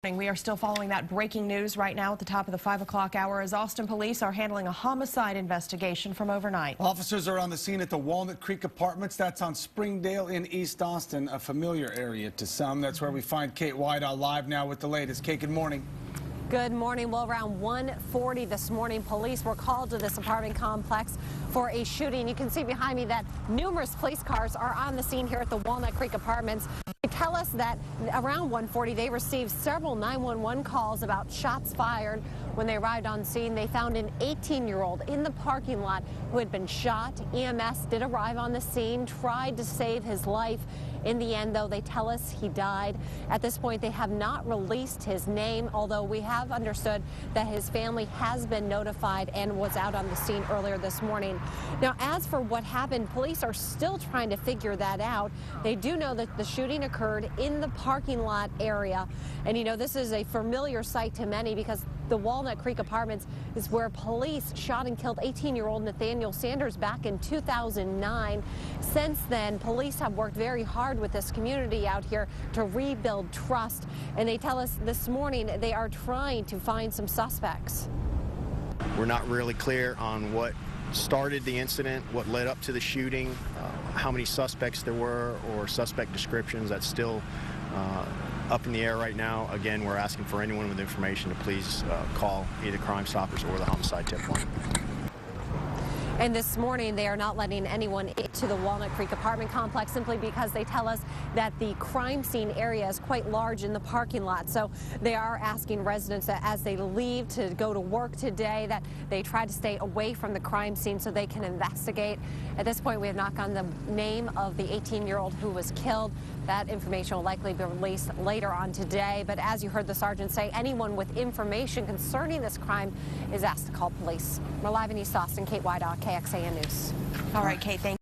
We are still following that breaking news right now at the top of the 5 o'clock hour as Austin police are handling a homicide investigation from overnight. Officers are on the scene at the Walnut Creek Apartments. That's on Springdale in East Austin, a familiar area to some. That's where we find Kate Whiteout live now with the latest. Kate, good morning. Good morning. Well, around 1:40 this morning, police were called to this apartment complex for a shooting. You can see behind me that numerous police cars are on the scene here at the Walnut Creek Apartments. They tell us that around 1:40 they received several 911 calls about shots fired. When they arrived on scene, they found an 18-year-old in the parking lot who had been shot. EMS did arrive on the scene, tried to save his life. In the end, though, they tell us he died. At this point, they have not released his name, although we have understood that his family has been notified and was out on the scene earlier this morning. Now, as for what happened, police are still trying to figure that out. They do know that the shooting occurred in the parking lot area. And, you know, this is a familiar sight to many because the Walnut Creek Apartments is where police shot and killed 18-year-old Nathaniel Sanders back in 2009. Since then, police have worked very hard with this community out here to rebuild trust. And they tell us this morning they are trying to find some suspects. We're not really clear on what started the incident, what led up to the shooting, how many suspects there were, or suspect descriptions. That's still up in the air right now. Again, we're asking for anyone with information to please call either Crime Stoppers or the homicide tip line. And this morning, they are not letting anyone into the Walnut Creek apartment complex simply because they tell us that the crime scene area is quite large in the parking lot. So they are asking residents that as they leave to go to work today that they try to stay away from the crime scene so they can investigate. At this point, we have not gotten the name of the 18-year-old who was killed. That information will likely be released later on today. But as you heard the sergeant say, anyone with information concerning this crime is asked to call police. We're live in East Austin. Kate Whiteout, KXAN News. All right, Kate, thank you.